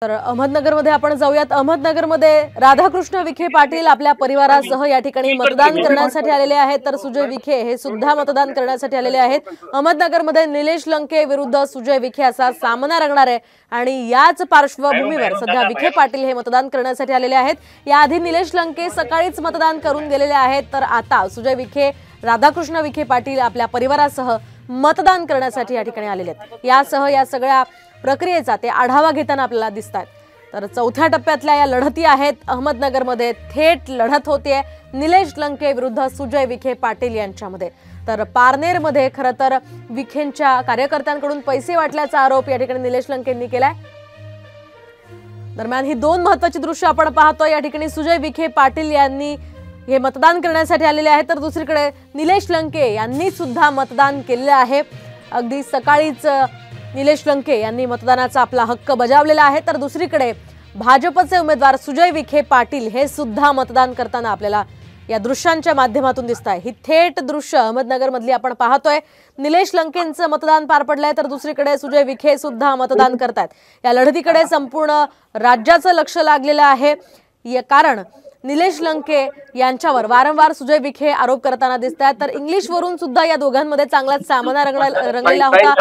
तर अहमदनगरमध्ये आपण जाऊयात। अहमदनगरमध्ये राधाकृष्ण विखे पाटील आपल्या परिवारासह या ठिकाणी मतदान करण्यासाठी आलेले आहेत। तर सुजय विखे हे सुद्धा मतदान करण्यासाठी आलेले आहेत। अहमदनगरमध्ये निलेश लंके विरुद्ध सुजय विखे असा सामना रंगणार आहे आणि याच पार्श्वभूमीवर सध्या विखे पाटील हे मतदान करण्यासाठी आलेले आहेत। याआधी निलेश लंके सकाळीच मतदान करून गेलेले आहेत, तर आता सुजय विखे राधाकृष्ण विखे पाटील आपल्या परिवारासह मतदान करण्यासाठी या ठिकाणी आलेले आहेत। यासह या सगळ्या प्रक्रियेचा ते आढावा घेताना आपल्याला दिसतात। तर चौथ्या टप्प्यातल्या या लढती आहेत। अहमदनगरमध्ये थेट लढत होतीये निलेश लंके विरुद्ध सुजय विखे पाटील यांच्यामध्ये। तर पारनेरमध्ये खरं तर विखेंच्या कार्यकर्त्यांकडून पैसे वाटल्याचा आरोप या ठिकाणी निलेश लंकेंनी केलाय। दरम्यान ही दोन महत्त्वाची दृश्य आपण पाहतोय। या ठिकाणी सुजय विखे पाटील यांनी हे मतदान करण्यासाठी आलेले आहेत, तर दुसरीकडे निलेश लंके यांनी सुद्धा मतदान केलेले आहे। अगदी सकाळीच निलेश लंके यांनी मतदानाचा आपला हक्क बजावलेला आहे, तर दुसरीकडे भाजपचे उमेदवार सुजय विखे पाटील हे सुद्धा मतदान करताना आपल्याला या दृश्यांच्या माध्यमातून दिसताय। ही थेट दृश्य अहमदनगर मधली आपण पाहतोय। निलेश लंकेंचं मतदान पार पडलंय, तर दुसरीकडे सुजय विखे सुद्धा मतदान करतायत। या लढतीकडे संपूर्ण राज्याचं लक्ष लागलेलं आहे, कारण निलेश लंके यांच्यावर वारंवार सुजय विखे आरोप करताना दिसतात। तर इंग्लिश वरून सुद्धा या दोघांमध्ये चांगलाच सामना रंगलेला होता,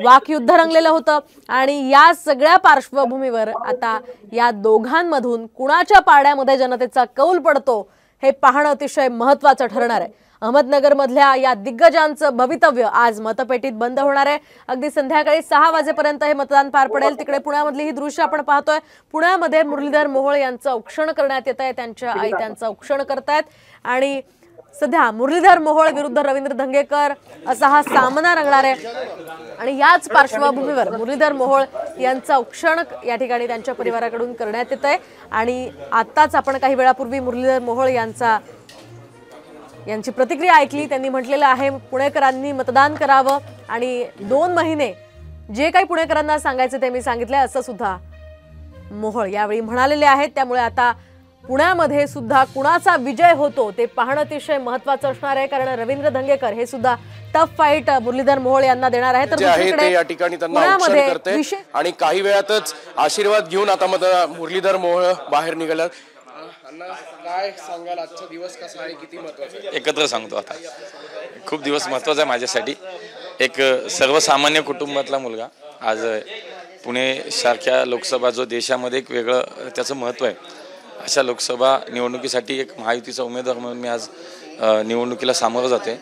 वाकयुद्ध रंगलेलं होतं आणि या सगळ्या पार्श्वभूमीवर आता या दोघांमधून कुणाच्या पारड्यामध्ये जनतेचा कौल पडतो हे पाहणं अतिशय महत्त्वाचं ठरणार आहे। अहमदनगर मधल्या या दिग्गजांचं भवितव्य आज मतपेटीत बंद होणार आहे। अगदी संध्याकाळी 6 वाजेपर्यंत हे मतदान पार पडेल। तिकडे पुण्यामधली ही दृश्य आपण पाहतोय। पुण्यामध्ये मुरलीधर मोहोळ यांचं औक्षण करण्यात येत आहे, त्यांच्या आई त्यांचं औक्षण करतायत आणि सध्या मुरलीधर मोहोळ विरुद्ध रवींद्र धंगेकर असा हा सामना रंगणार आहे आणि याच पार्श्वभूमीवर मुरलीधर मोहोळ यांचं औक्षण या ठिकाणी त्यांच्या परिवाराकडून करण्यात येत आहे आणि आताच आपण काही वेळापूर्वी मुरलीधर मोहोळ यांची प्रतिक्रिया ऐकली। त्यांनी म्हटलेलं आहे पुणेकरांनी मतदान करावं आणि 2 महिने जे काही पुणेकरांना सांगायचं ते मी सांगितलंय असं सुद्धा मोहोळ यावेळी म्हणालेले आहेत। त्यामुळे आता पुण्यामध्ये सुद्धा कुणाचा विजय होतो ते पाहणं अतिशय महत्त्वाचं असणार आहे, कारण रवींद्र धंगेकर हे सुद्धा टफ फाईट मुरलीधर मोहोळ यांना देणार आहे। तर दुसरीकडे या ठिकाणी त्यांना औक्षण करते आणि काही वेळातच आशीर्वाद घेऊन आता मुरलीधर मोहोळ बाहेर निघाला। काय सांगाल, आजचा दिवस कसा आहे, किती महत्त्वाचा आहे? एकत्र सांगतो, आता खूप दिवस महत्त्वाचा आहे माझ्यासाठी। एक सर्वसामान्य कुटुंबातला मुलगा आज पुणे सारख्या लोकसभा जो देशामध्ये एक वेगळं त्याचं महत्त्व आहे, अशा लोकसभा निवडणुकीसाठी एक महायुतीचा उमेदवार म्हणून मी आज निवडणुकीला सामोरं जाते।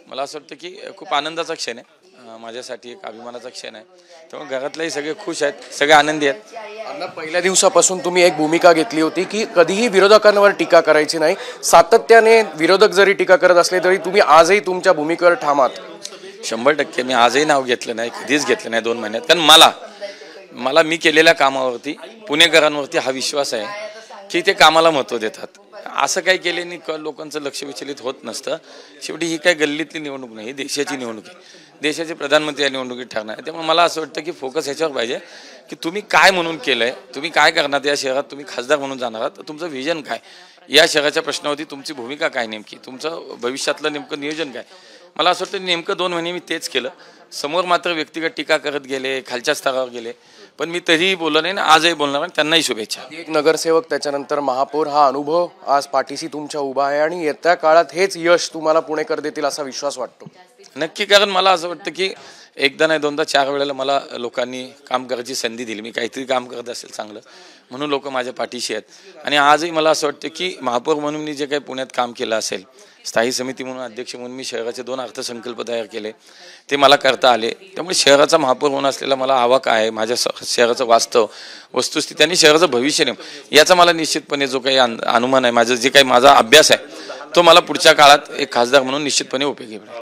मला असं वाटतं की खूप आनंदाचा क्षण आहे, माझ्यासाठी एक अभिमानाचा क्षण आहे। त्यामुळे घरातलेही सगळे खुश आहेत, सगळे आनंदी आहेत। पहिल्या दिवसापासून तुम्ही एक भूमिका घेतली होती की कधीही विरोधकांवर टीका करायची नाही, सातत्याने विरोधक जरी टीका करत असले तरी तुम्ही आजही तुमच्या भूमिकेवर ठाम आहात। 100% मी आजही नाव घेतलं नाही, कधीच घेतलं नाही 2 महिन्यात, कारण मला मी केलेल्या कामावरती पुणेकरांवरती हा विश्वास आहे की ते कामाला महत्त्व देतात। असं काही केल्याने लोकांचं लक्ष विचलित होत नसतं। शेवटी ही काही गल्लीतली निवडणूक नाही, ही देशाची निवडणूक आहे, देशाचे प्रधानमंत्री या निवडणुकीत ठरणार आहे। त्यामुळे मला असं वाटतं की फोकस ह्याच्यावर पाहिजे की तुम्ही काय म्हणून केलंय, तुम्ही काय करणार या शहरात, तुम्ही खासदार म्हणून जाणार आहात, तुमचं व्हिजन काय, या शहराच्या प्रश्नावरती तुमची भूमिका काय, नेमकी तुमचं भविष्यातलं नेमकं नियोजन काय। मला असं वाटतं नेमकं 2 महिने मी तेच केलं। समोर मात्र व्यक्तिगत टीका करत गेले, खालच्या स्तरावर गेले, पण मी तरीही बोललो नाही ना, आजही बोलणार नाही। त्यांनाही शुभेच्छा। एक नगरसेवक, त्याच्यानंतर महापौर, हा अनुभव आज पाठीशी तुमच्या उभा आहे आणि येत्या काळात हेच यश तुम्हाला पुणेकर देतील असा विश्वास वाटतो? नक्की, कारण मला असं वाटतं की एकदा नाही 2दा 4 वेळेला मला लोकांनी काम करायची संधी दिली। मी काहीतरी काम करत असेल चांगलं म्हणून लोक माझ्या पाठीशी आहेत आणि आजही मला असं वाटतं की महापौर म्हणून मी जे काही पुण्यात काम केलं असेल, स्थायी समिती म्हणून अध्यक्ष म्हणून मी शहराचे 2 अर्थसंकल्प तयार केले, ते मला करता आले। त्यामुळे शहराचा महापौर होऊन असलेला मला हवा काय आहे, माझ्या शहराचं वास्तव, वस्तुस्थिती आणि शहराचं भविष्य याचा मला निश्चितपणे जो काही अनुमान आहे, माझं जे काही माझा अभ्यास आहे, तो मला पुढच्या काळात एक खासदार म्हणून निश्चितपणे उपयोगी पडेल।